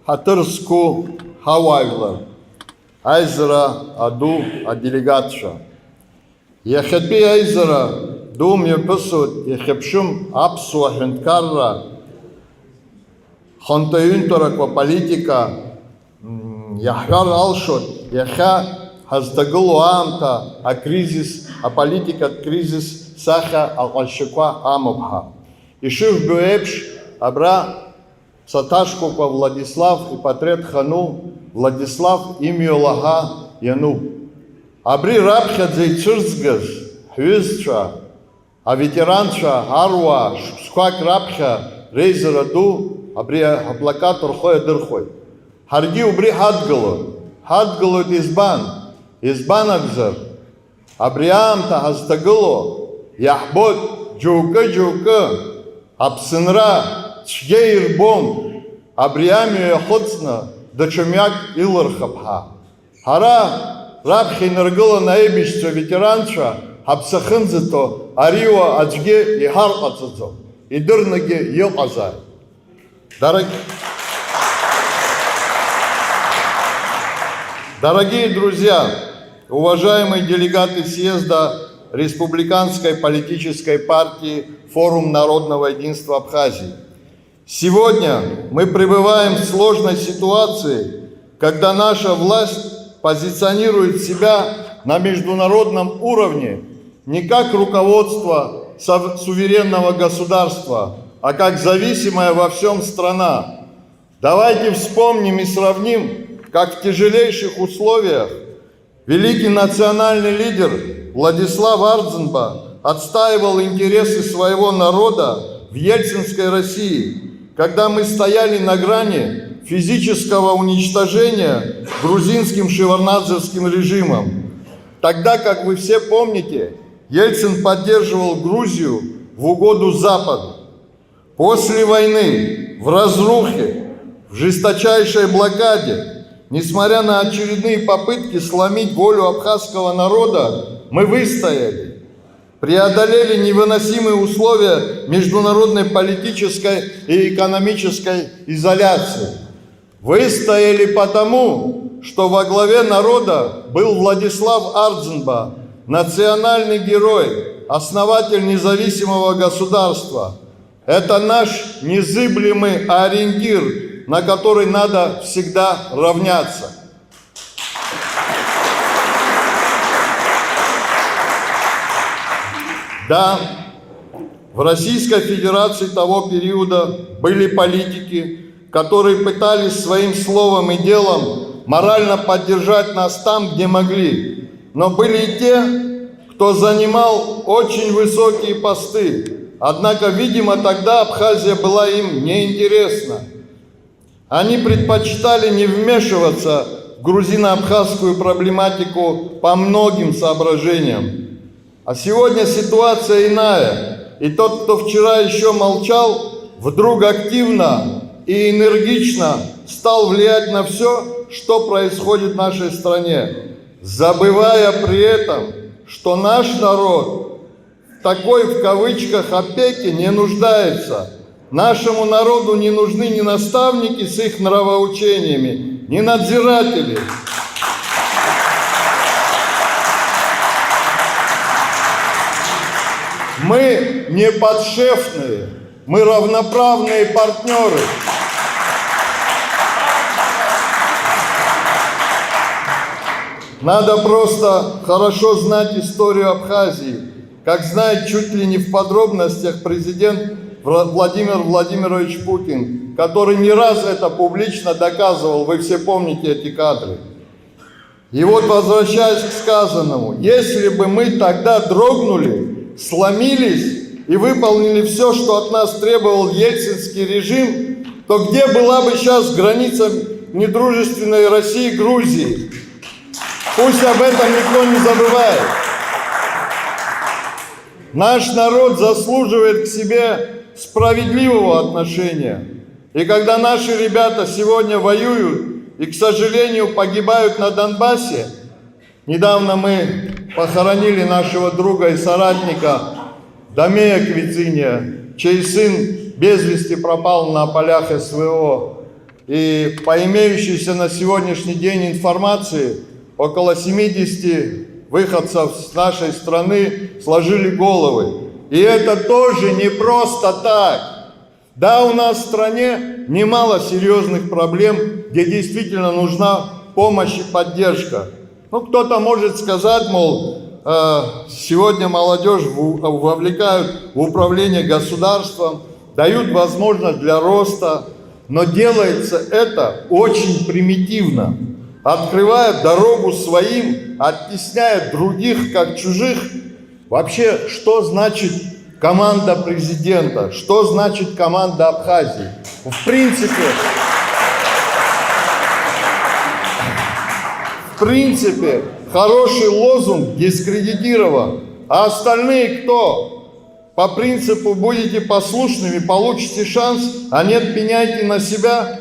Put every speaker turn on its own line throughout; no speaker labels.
Hatırsko havaylar. Ayzara adu adelegatша. Яхетби айзара дум япысут яхепшум апсуа хенткарра хонтаюнтораква политика яхар алшот яха хаздагылу амта а кризис а политика кризис саха алшиква амобха. Ишив бюэпш абра саташкуква Владислав и патрет хану Владислав имиолага яну. Абри рабхядзе цурцгаз хвизча, а ветеранча арва сквак рабхя рейзераду абри аплакатор хоя дырхой. Харги убри хадгало избан агзар. Абриамта хастагыло яхбот джука апсынра чгейрбом абриамию яходсна дачумяк илырхапха. Хара Рабхи наргыла наибишца ветеранча, хапсахынзито, арио аджге и харкацацо, и дырнаге йоказай. Дорогие друзья, уважаемые делегаты съезда Республиканской политической партии Форум народного единства Абхазии, сегодня мы пребываем в сложной ситуации, когда наша власть позиционирует себя на международном уровне не как руководство суверенного государства, а как зависимая во всем страна. Давайте вспомним и сравним, как в тяжелейших условиях великий национальный лидер Владислав Ардзинба отстаивал интересы своего народа в ельцинской России, когда мы стояли на грани физического уничтожения грузинским шеварднадзевским режимом. Тогда, как вы все помните, Ельцин поддерживал Грузию в угоду Западу. После войны, в разрухе, в жесточайшей блокаде, несмотря на очередные попытки сломить волю абхазского народа, мы выстояли, преодолели невыносимые условия международной политической и экономической изоляции. Выстояли потому, что во главе народа был Владислав Ардзинба, национальный герой, основатель независимого государства. Это наш незыблемый ориентир, на который надо всегда равняться. Да, в Российской Федерации того периода были политики, которые пытались своим словом и делом морально поддержать нас там, где могли. Но были и те, кто занимал очень высокие посты. Однако, видимо, тогда Абхазия была им неинтересна. Они предпочитали не вмешиваться в грузино-абхазскую проблематику по многим соображениям. А сегодня ситуация иная. И тот, кто вчера еще молчал, вдруг активно и энергично стал влиять на все, что происходит в нашей стране, забывая при этом, что наш народ в такой, в кавычках, опеке не нуждается. Нашему народу не нужны ни наставники с их нравоучениями, ни надзиратели. Мы не подшефные, мы равноправные партнеры. Надо просто хорошо знать историю Абхазии, как знает чуть ли не в подробностях президент Владимир Владимирович Путин, который не раз это публично доказывал, вы все помните эти кадры. И вот, возвращаясь к сказанному, если бы мы тогда дрогнули, сломились и выполнили все, что от нас требовал ельцинский режим, то где была бы сейчас граница недружественной России и Грузии? Пусть об этом никто не забывает. Наш народ заслуживает к себе справедливого отношения. И когда наши ребята сегодня воюют и, к сожалению, погибают на Донбассе, недавно мы похоронили нашего друга и соратника Дамея Квициния, чей сын без вести пропал на полях СВО. И по имеющейся на сегодняшний день информации, около 70 выходцев с нашей страны сложили головы. И это тоже не просто так. Да, у нас в стране немало серьезных проблем, где действительно нужна помощь и поддержка. Ну, кто-то может сказать, мол, сегодня молодежь вовлекают в управление государством, дают возможность для роста, но делается это очень примитивно, открывая дорогу своим, оттесняя других как чужих. Вообще, что значит команда президента? Что значит команда Абхазии? В принципе, хороший лозунг дискредитирован. А остальные кто? По принципу будете послушными, получите шанс, а нет, пеняйте на себя.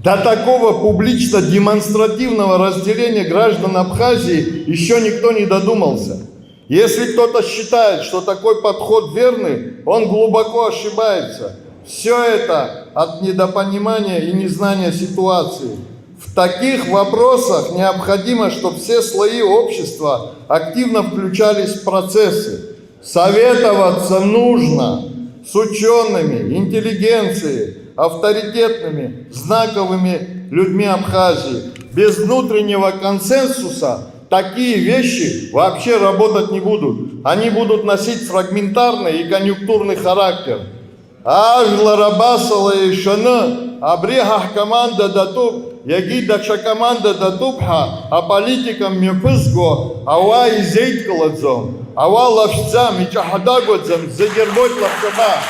До такого публично-демонстративного разделения граждан Абхазии еще никто не додумался. Если кто-то считает, что такой подход верный, он глубоко ошибается. Все это от недопонимания и незнания ситуации. В таких вопросах необходимо, чтобы все слои общества активно включались в процессы. Советоваться нужно с учеными, интеллигенцией, авторитетными, знаковыми людьми Абхазии. Без внутреннего консенсуса такие вещи вообще работать не будут. Они будут носить фрагментарный и конъюнктурный характер. Ажла рабасала и шана, абрехах команда датуб, ягидакша команда датубха, а политикам мепызго, ава и зейткаладзом. Ава лавшцам и чахадагодзам задербот лавшаба.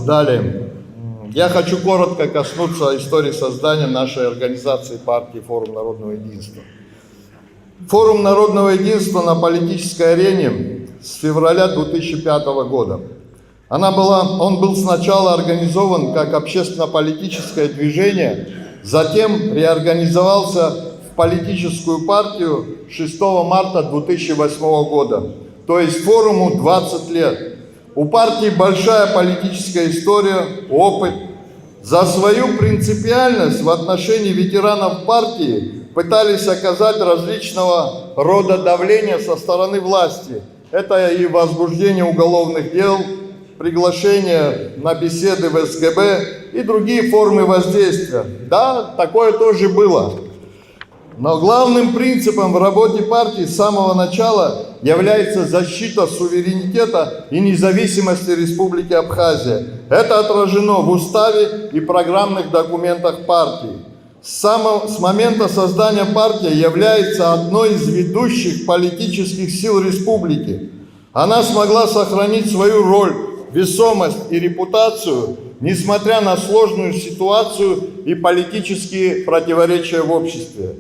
Далее. Я хочу коротко коснуться истории создания нашей организации партии «Форум Народного Единства». Форум Народного Единства на политической арене с февраля 2005 года. Он был сначала организован как общественно-политическое движение, затем реорганизовался в политическую партию 6 марта 2008 года. То есть форуму 20 лет. У партии большая политическая история, опыт. За свою принципиальность в отношении ветеранов партии пытались оказать различного рода давление со стороны власти. Это и возбуждение уголовных дел, приглашение на беседы в СГБ и другие формы воздействия. Да, такое тоже было. Но главным принципом в работе партии с самого начала является защита суверенитета и независимости Республики Абхазия. Это отражено в уставе и программных документах партии. С момента создания партии является одной из ведущих политических сил республики. Она смогла сохранить свою роль, весомость и репутацию, несмотря на сложную ситуацию и политические противоречия в обществе.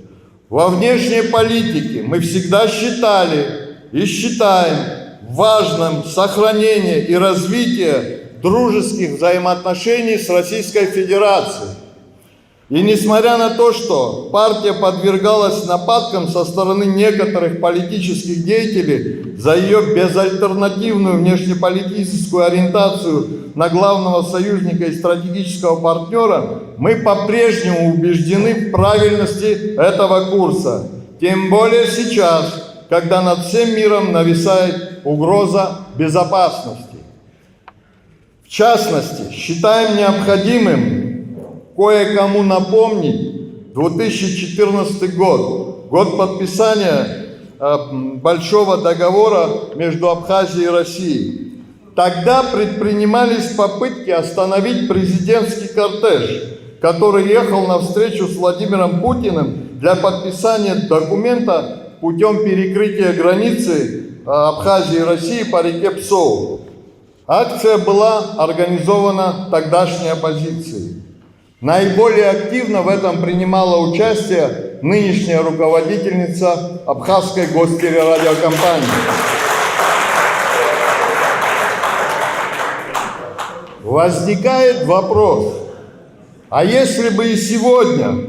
Во внешней политике мы всегда считали и считаем важным сохранение и развитие дружеских взаимоотношений с Российской Федерацией. И несмотря на то, что партия подвергалась нападкам со стороны некоторых политических деятелей за ее безальтернативную внешнеполитическую ориентацию на главного союзника и стратегического партнера, мы по-прежнему убеждены в правильности этого курса. Тем более сейчас, когда над всем миром нависает угроза безопасности. В частности, считаем необходимым кое-кому напомнить 2014 год, год подписания большого договора между Абхазией и Россией. Тогда предпринимались попытки остановить президентский кортеж, который ехал на встречу с Владимиром Путиным для подписания документа путем перекрытия границы Абхазии и России по реке Псоу. Акция была организована тогдашней оппозицией. Наиболее активно в этом принимала участие нынешняя руководительница Абхазской гостелерадиокомпании. Возникает вопрос, а если бы и сегодня,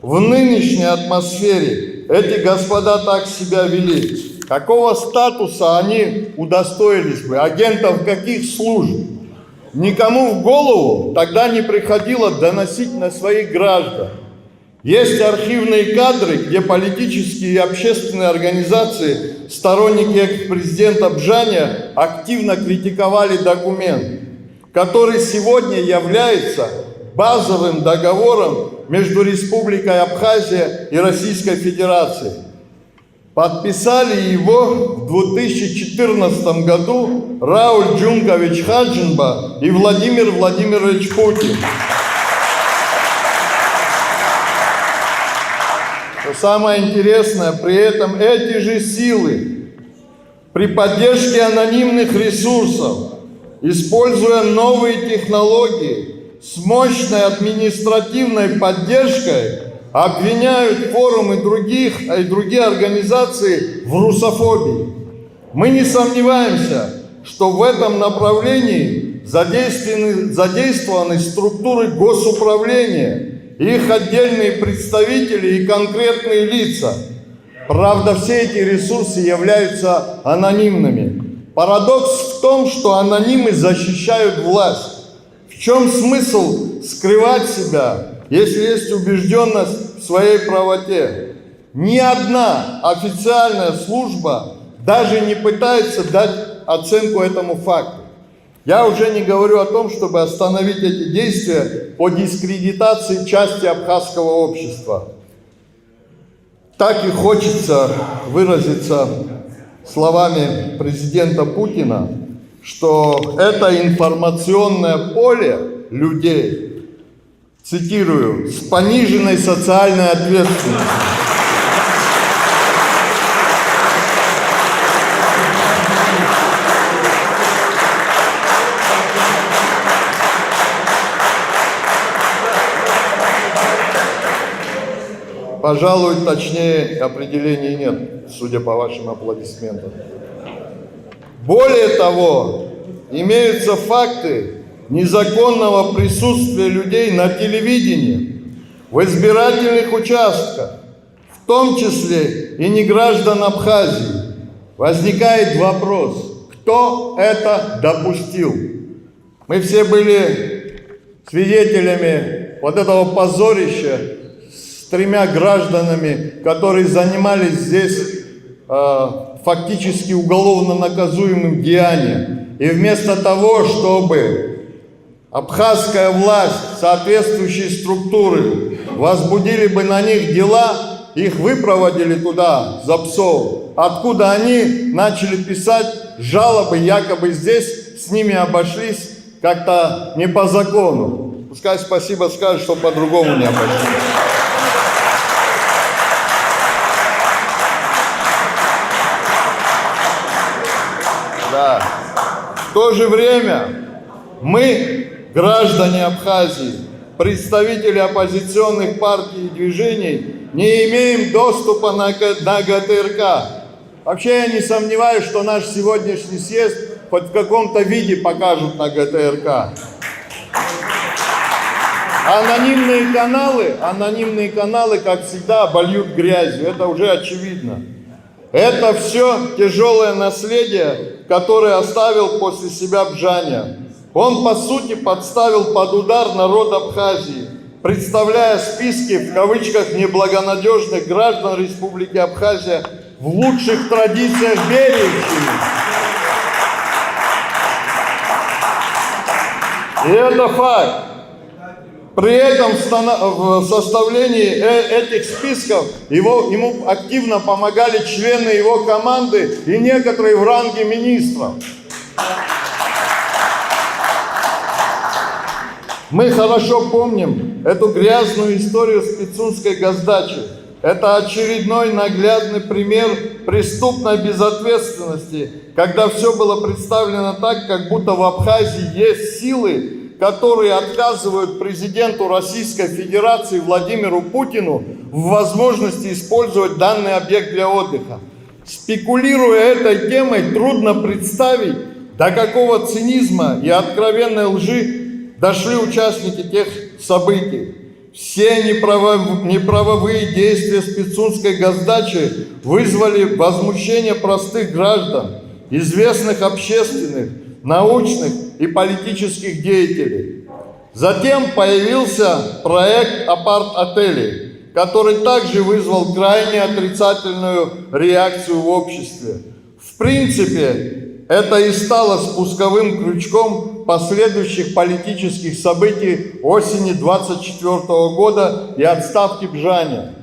в нынешней атмосфере, эти господа так себя вели, какого статуса они удостоились бы, агентов каких служб. Никому в голову тогда не приходило доносить на своих граждан. Есть архивные кадры, где политические и общественные организации, сторонники экс-президента Бжаня, активно критиковали документ, который сегодня является базовым договором между Республикой Абхазия и Российской Федерацией. Подписали его в 2014 году Рауль Джункович Хаджинба и Владимир Владимирович Путин. Что самое интересное, при этом эти же силы при поддержке анонимных ресурсов, используя новые технологии, с мощной административной поддержкой, обвиняют форумы и другие организации в русофобии. Мы не сомневаемся, что в этом направлении задействованы структуры госуправления, их отдельные представители и конкретные лица. Правда, все эти ресурсы являются анонимными. Парадокс в том, что анонимы защищают власть. В чем смысл скрывать себя, если есть убежденность в своей правоте? Ни одна официальная служба даже не пытается дать оценку этому факту. Я уже не говорю о том, чтобы остановить эти действия по дискредитации части абхазского общества. Так и хочется выразиться словами президента Путина, что это информационное поле людей, цитирую, с пониженной социальной ответственностью. Пожалуй, точнее определений нет, судя по вашим аплодисментам. Более того, имеются факты незаконного присутствия людей на телевидении, в избирательных участках, в том числе и неграждан Абхазии. Возникает вопрос, кто это допустил? Мы все были свидетелями вот этого позорища с 3 гражданами, которые занимались здесь фактически уголовно наказуемым деянием. И вместо того, чтобы абхазская власть, соответствующие структуры возбудили бы на них дела, их выпроводили туда, за псов, откуда они начали писать жалобы, якобы здесь с ними обошлись как-то не по закону. Пускай спасибо скажут, что по-другому не обошлись. Да. В то же время мы, граждане Абхазии, представители оппозиционных партий и движений, не имеем доступа на ГТРК. Вообще я не сомневаюсь, что наш сегодняшний съезд хоть в каком-то виде покажут на ГТРК. Анонимные каналы, как всегда, обольют грязью. Это уже очевидно. Это все тяжелое наследие, которое оставил после себя Бжаня. Он, по сути, подставил под удар народ Абхазии, представляя списки, в кавычках, неблагонадежных граждан Республики Абхазия в лучших традициях Бериевщины. И это факт. При этом в составлении этих списков ему активно помогали члены его команды и некоторые в ранге министров. Мы хорошо помним эту грязную историю с Пицунской госдачей. Это очередной наглядный пример преступной безответственности, когда все было представлено так, как будто в Абхазии есть силы, которые отказывают президенту Российской Федерации Владимиру Путину в возможности использовать данный объект для отдыха. Спекулируя этой темой, трудно представить, до какого цинизма и откровенной лжи дошли участники тех событий. Все неправовые действия спецунской госдачи вызвали возмущение простых граждан, известных общественных, научных и политических деятелей. Затем появился проект апарт-отелей, который также вызвал крайне отрицательную реакцию в обществе. В принципе, это и стало спусковым крючком последующих политических событий осени 24 года и отставки Бжаня.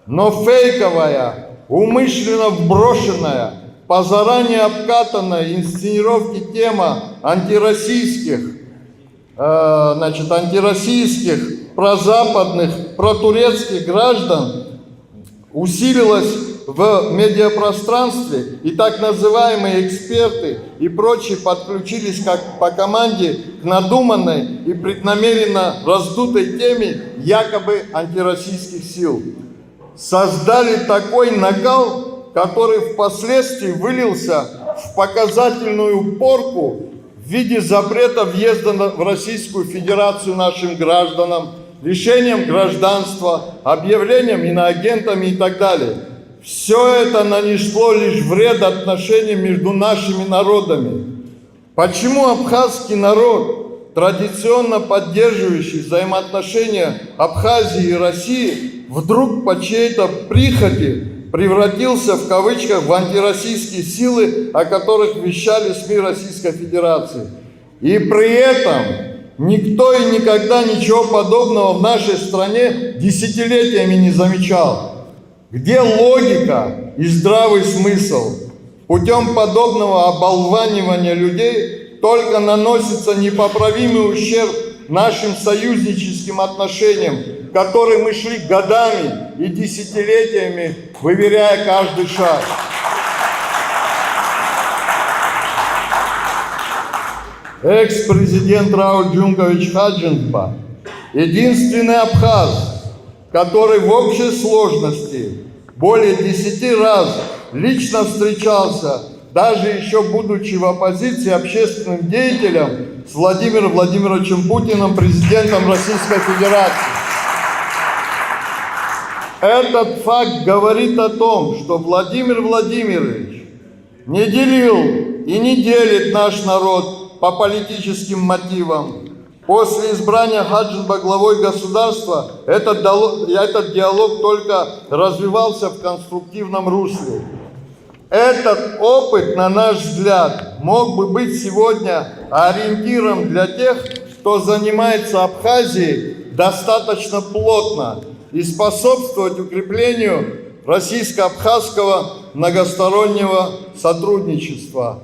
Но фейковая, умышленно вброшенная, по заранее обкатанной инсценировке тема антироссийских, прозападных, протурецких граждан усилилась в медиапространстве, и так называемые эксперты и прочие подключились как по команде к надуманной и преднамеренно раздутой теме якобы антироссийских сил. Создали такой накал, который впоследствии вылился в показательную порку в виде запрета въезда в Российскую Федерацию нашим гражданам, лишением гражданства, объявлением иноагентами и так далее. Все это нанесло лишь вред отношениям между нашими народами. Почему абхазский народ, традиционно поддерживающий взаимоотношения Абхазии и России, вдруг по чьей-то прихоти превратился в кавычках в антироссийские силы, о которых вещали СМИ Российской Федерации? И при этом никто и никогда ничего подобного в нашей стране десятилетиями не замечал. Где логика и здравый смысл? Путем подобного оболванивания людей только наносится непоправимый ущерб нашим союзническим отношениям, к которым мы шли годами и десятилетиями, выверяя каждый шаг. Экс-президент Рауль Джункович Хаджинба – единственный абхаз, который в общей сложности более 10 раз лично встречался, даже еще будучи в оппозиции, общественным деятелем с Владимиром Владимировичем Путиным, президентом Российской Федерации. Этот факт говорит о том, что Владимир Владимирович не делил и не делит наш народ по политическим мотивам. После избрания Хаджинба главой государства этот диалог только развивался в конструктивном русле. Этот опыт, на наш взгляд, мог бы быть сегодня ориентиром для тех, кто занимается Абхазией достаточно плотно и способствовать укреплению российско-абхазского многостороннего сотрудничества.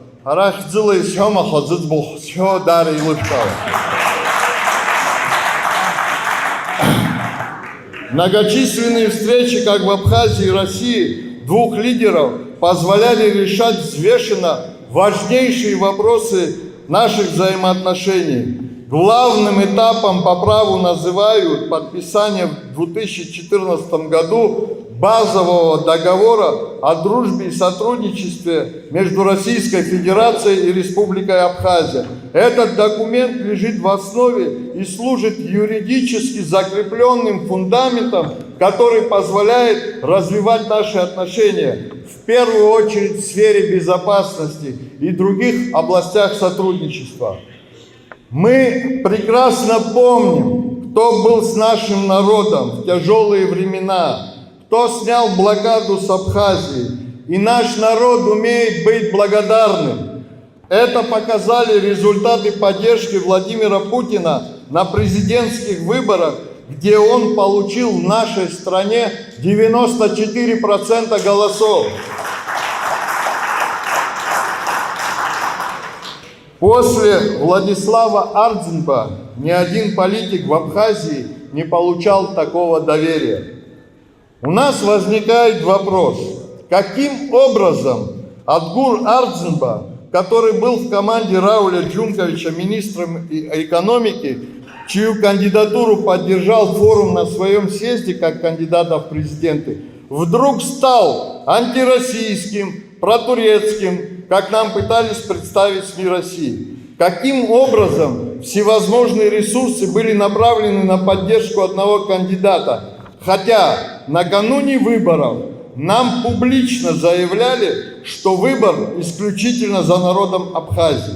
Многочисленные встречи как в Абхазии и России двух лидеров позволяли решать взвешенно важнейшие вопросы наших взаимоотношений. Главным этапом по праву называют подписание в 2014 году базового договора о дружбе и сотрудничестве между Российской Федерацией и Республикой Абхазия. Этот документ лежит в основе и служит юридически закрепленным фундаментом, который позволяет развивать наши отношения, в первую очередь в сфере безопасности и других областях сотрудничества. Мы прекрасно помним, кто был с нашим народом в тяжелые времена, кто снял блокаду с Абхазии, и наш народ умеет быть благодарным. Это показали результаты поддержки Владимира Путина на президентских выборах, где он получил в нашей стране 94% голосов. После Владислава Ардзинба ни один политик в Абхазии не получал такого доверия. У нас возникает вопрос, каким образом Адгур Ардзинба, который был в команде Рауля Джунковича министром экономики, чью кандидатуру поддержал форум на своем съезде как кандидата в президенты, вдруг стал антироссийским, протурецким, как нам пытались представить СМИ России. каким образом всевозможные ресурсы были направлены на поддержку одного кандидата, хотя накануне выборов нам публично заявляли, что выбор исключительно за народом Абхазии.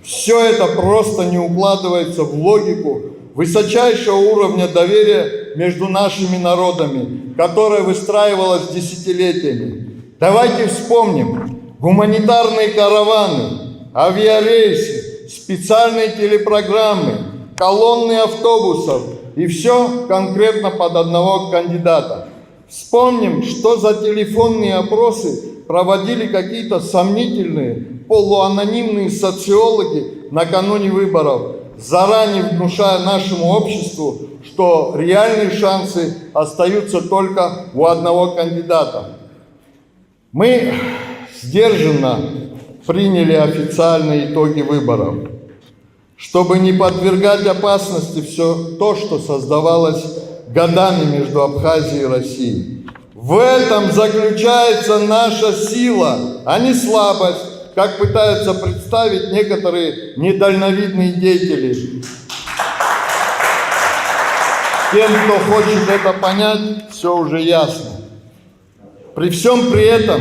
Все это просто не укладывается в логику высочайшего уровня доверия между нашими народами, которое выстраивалось десятилетиями. Давайте вспомним гуманитарные караваны, авиарейсы, специальные телепрограммы, колонны автобусов и все конкретно под одного кандидата. Вспомним, что за телефонные опросы проводили какие-то сомнительные, полуанонимные социологи накануне выборов, заранее внушая нашему обществу, что реальные шансы остаются только у одного кандидата. Мы сдержанно приняли официальные итоги выборов, чтобы не подвергать опасности все то, что создавалось годами между Абхазией и Россией. В этом заключается наша сила, а не слабость, как пытаются представить некоторые недальновидные деятели. Тем, кто хочет это понять, все уже ясно. При всем при этом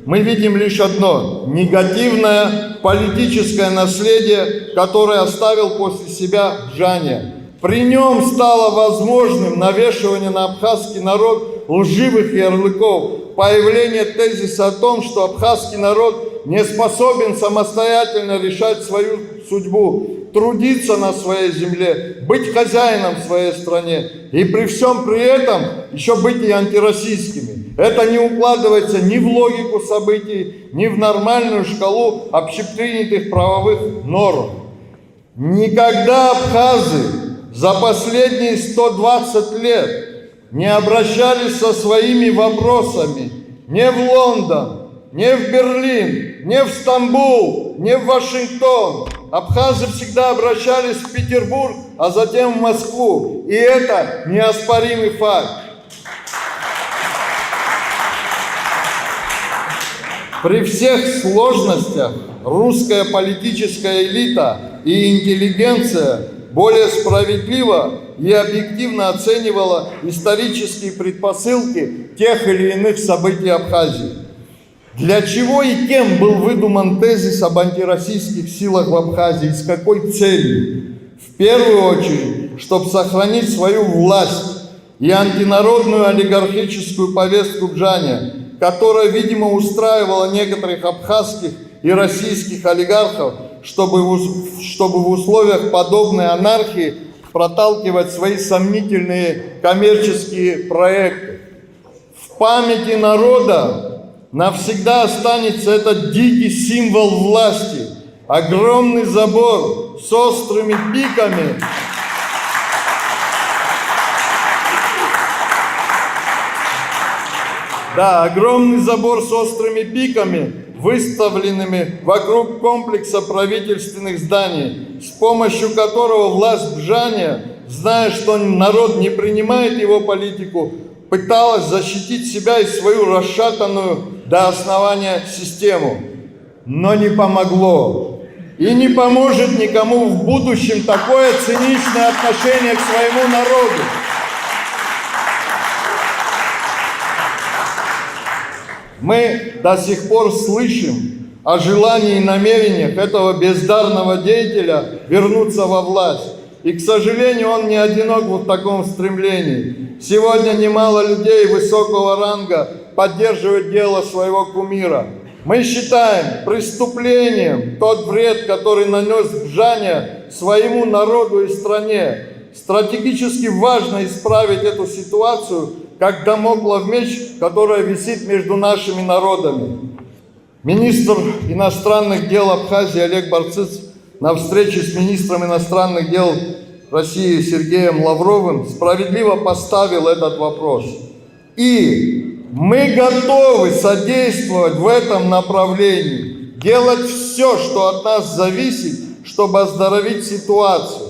мы видим лишь одно – негативное политическое наследие, которое оставил после себя Бжаня. При нем стало возможным навешивание на абхазский народ лживых ярлыков, появление тезиса о том, что абхазский народ не способен самостоятельно решать свою судьбу, трудиться на своей земле, быть хозяином в своей стране и при всем при этом еще быть и антироссийскими. Это не укладывается ни в логику событий, ни в нормальную шкалу общепринятых правовых норм. Никогда абхазы за последние 120 лет не обращались со своими вопросами ни в Лондон, ни в Берлин, ни в Стамбул, ни в Вашингтон. Абхазы всегда обращались в Петербург, а затем в Москву. И это неоспоримый факт. При всех сложностях русская политическая элита и интеллигенция более справедливо и объективно оценивала исторические предпосылки тех или иных событий Абхазии. Для чего и кем был выдуман тезис об антироссийских силах в Абхазии и с какой целью? В первую очередь, чтобы сохранить свою власть и антинародную олигархическую повестку Бжаня, которая, видимо, устраивала некоторых абхазских и российских олигархов, чтобы в условиях подобной анархии проталкивать свои сомнительные коммерческие проекты. В памяти народа навсегда останется этот дикий символ власти, огромный забор с острыми пиками, огромный забор с острыми пиками, выставленными вокруг комплекса правительственных зданий, с помощью которого власть Бжаня, зная, что народ не принимает его политику, пыталась защитить себя и свою расшатанную до основания систему. Но не помогло. И не поможет никому в будущем такое циничное отношение к своему народу. Мы до сих пор слышим о желании и намерениях этого бездарного деятеля вернуться во власть. И, к сожалению, он не одинок в таком стремлении. Сегодня немало людей высокого ранга поддерживают дело своего кумира. Мы считаем преступлением тот вред, который нанес Бжаня своему народу и стране. Стратегически важно исправить эту ситуацию, как дамоклов меч, который висит между нашими народами. Министр иностранных дел Абхазии Олег Барциц на встрече с министром иностранных дел России Сергеем Лавровым справедливо поставил этот вопрос. И мы готовы содействовать в этом направлении, делать все, что от нас зависит, чтобы оздоровить ситуацию.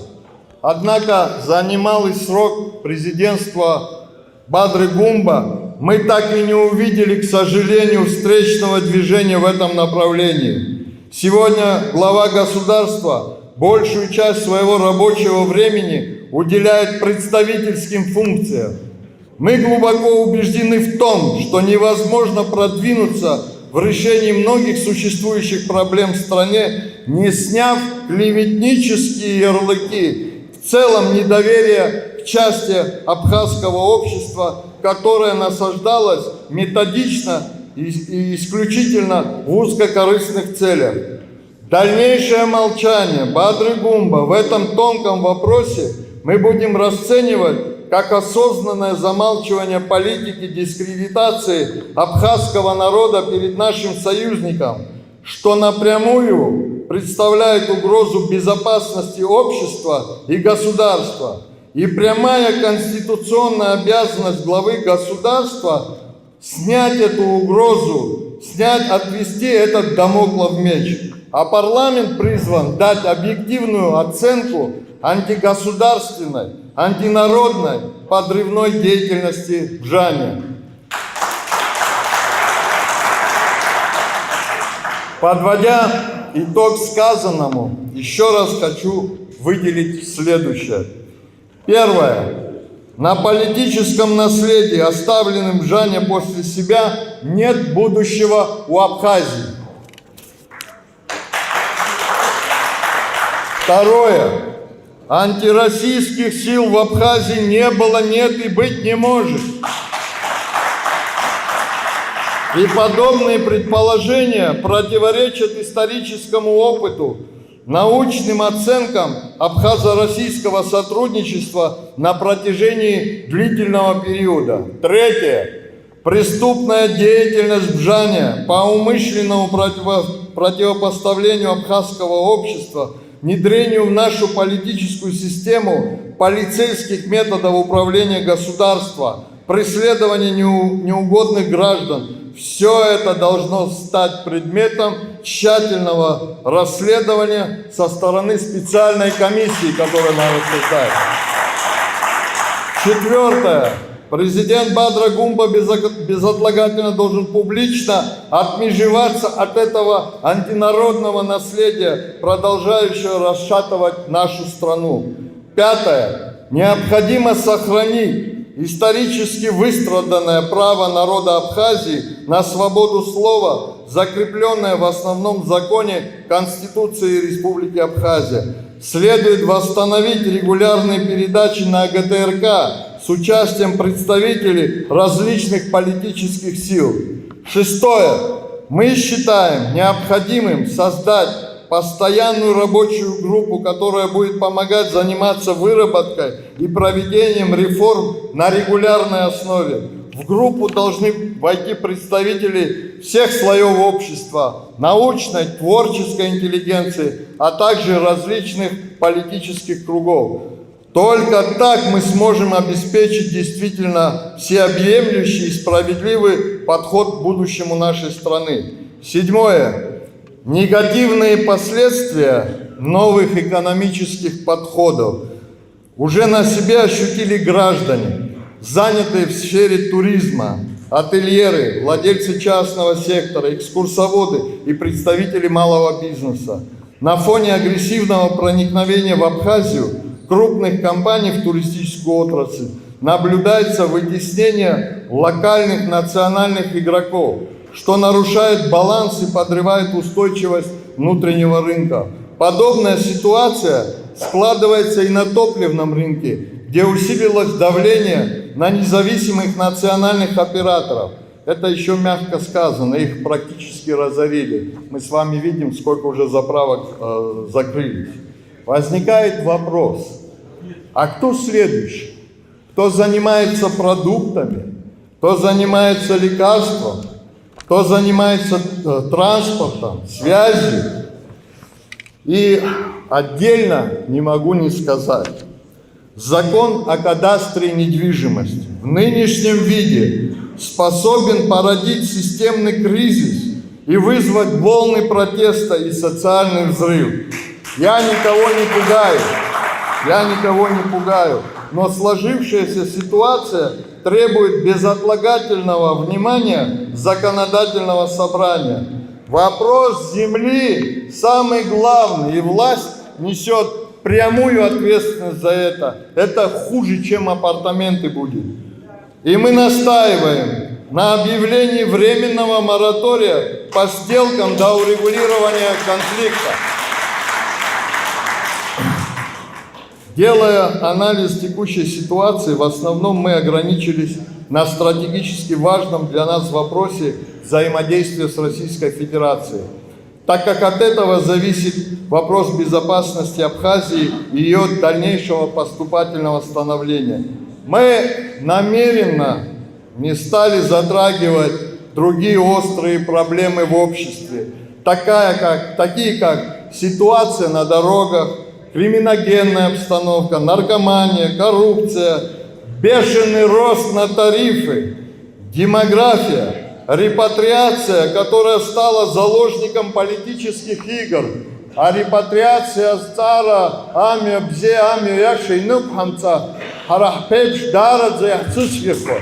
Однако за немалый срок президентства Бадры Гумба мы так и не увидели, к сожалению, встречного движения в этом направлении. Сегодня глава государства большую часть своего рабочего времени уделяет представительским функциям. Мы глубоко убеждены в том, что невозможно продвинуться в решении многих существующих проблем в стране, не сняв клеветнические ярлыки, в целом недоверие к части абхазского общества, которое насаждалось методично и исключительно в узкокорыстных целях. Дальнейшее молчание Бадры Гумба в этом тонком вопросе мы будем расценивать как осознанное замалчивание политики дискредитации абхазского народа перед нашим союзником, что напрямую представляет угрозу безопасности общества и государства. И прямая конституционная обязанность главы государства снять эту угрозу, отвести этот дамоклов меч. А парламент призван дать объективную оценку антигосударственной, антинародной, подрывной деятельности в Жане. Подводя итог сказанному, еще раз хочу выделить следующее. Первое. На политическом наследии, оставленном в Жане после себя, нет будущего у Абхазии. Второе. Антироссийских сил в Абхазии не было, нет и быть не может. И подобные предположения противоречат историческому опыту, научным оценкам абхазо-российского сотрудничества на протяжении длительного периода. Третье. Преступная деятельность в Жане по умышленному противопоставлению абхазского общества, внедрению в нашу политическую систему полицейских методов управления государства, преследования неугодных граждан. Все это должно стать предметом тщательного расследования со стороны специальной комиссии, которую надо создать. Четвертое. Президент Бадра Гумба безотлагательно должен публично отмежеваться от этого антинародного наследия, продолжающего расшатывать нашу страну. Пятое. Необходимо сохранить исторически выстраданное право народа Абхазии на свободу слова, закрепленное в основном законе Конституции Республики Абхазия. Следует восстановить регулярные передачи на ГТРК с участием представителей различных политических сил. Шестое. Мы считаем необходимым создать постоянную рабочую группу, которая будет помогать заниматься выработкой и проведением реформ на регулярной основе. В группу должны войти представители всех слоев общества, научной, творческой интеллигенции, а также различных политических кругов. Только так мы сможем обеспечить действительно всеобъемлющий и справедливый подход к будущему нашей страны. Седьмое. Негативные последствия новых экономических подходов уже на себе ощутили граждане, занятые в сфере туризма, ательеры, владельцы частного сектора, экскурсоводы и представители малого бизнеса. На фоне агрессивного проникновения в Абхазию крупных компаний в туристическую отрасль наблюдается вытеснение локальных национальных игроков, что нарушает баланс и подрывает устойчивость внутреннего рынка. Подобная ситуация складывается и на топливном рынке, где усилилось давление на независимых национальных операторов. Это еще мягко сказано, их практически разорили. Мы с вами видим, сколько уже заправок закрылись. Возникает вопрос, а кто следующий? Кто занимается продуктами? Кто занимается лекарством? Кто занимается транспортом, связью? И отдельно не могу не сказать. Закон о кадастре недвижимости в нынешнем виде способен породить системный кризис и вызвать волны протеста и социальный взрыв. Я никого не пугаю, но сложившаяся ситуация требует безотлагательного внимания законодательного собрания. Вопрос земли самый главный, и власть несет прямую ответственность за это хуже, чем апартаменты будет. И мы настаиваем на объявлении временного моратория по сделкам до урегулирования конфликта. Делая анализ текущей ситуации, в основном мы ограничились на стратегически важном для нас вопросе взаимодействия с Российской Федерацией, так как от этого зависит вопрос безопасности Абхазии и ее дальнейшего поступательного становления. Мы намеренно не стали затрагивать другие острые проблемы в обществе, такие как ситуация на дорогах, криминогенная обстановка, наркомания, коррупция, бешеный рост на тарифы, демография, репатриация, которая стала заложником политических игр, а репатриация стара ами бзе ами яшейнуп хамца харахпедж дара заяхцучвихо.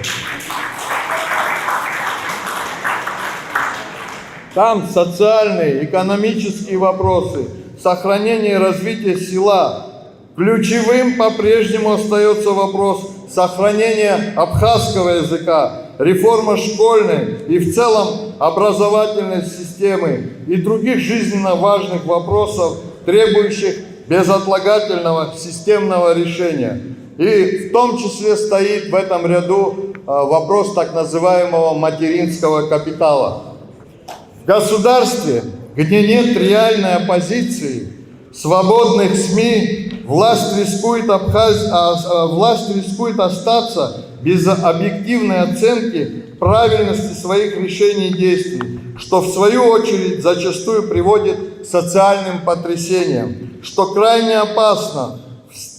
Там социальные, экономические вопросы, сохранение и развитие села. Ключевым по-прежнему остается вопрос сохранения абхазского языка, реформа школьной и в целом образовательной системы и других жизненно важных вопросов, требующих безотлагательного системного решения. И в том числе стоит в этом ряду вопрос так называемого материнского капитала. В государстве, где нет реальной оппозиции, свободных СМИ, власть рискует остаться без объективной оценки правильности своих решений и действий, что в свою очередь зачастую приводит к социальным потрясениям, что крайне опасно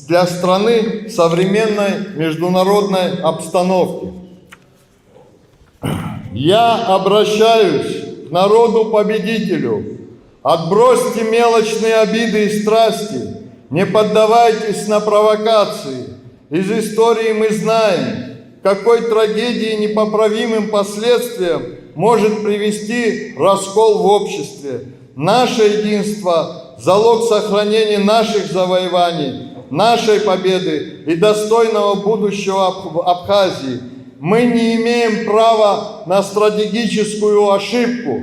для страны в современной международной обстановке. Я обращаюсь к народу-победителю. Отбросьте мелочные обиды и страсти, не поддавайтесь на провокации. Из истории мы знаем, к какой трагедии и непоправимым последствиям может привести раскол в обществе. Наше единство – залог сохранения наших завоеваний, нашей победы и достойного будущего Абхазии. Мы не имеем права на стратегическую ошибку.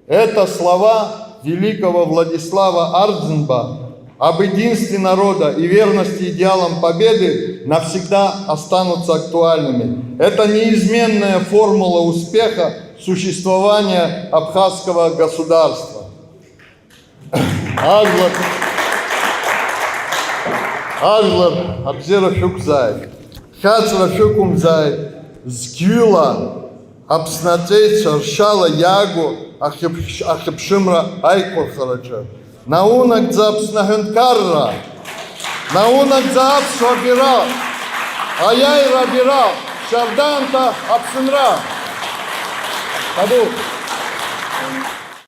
Это слова великого Владислава Ардзинба об единстве народа и верности идеалам победы навсегда останутся актуальными. Это неизменная формула успеха существования абхазского государства. Ажлар Абзерафюкзай, Хацрафюкумзай, Згюла, Абснацей, Шаршала, Ягу, Ахипшимра, Айкурхараджа. Наунак Запснахенкарра, Наунак Запсвабира, Аяй Рабира, Шарданта Абсенра. Аду.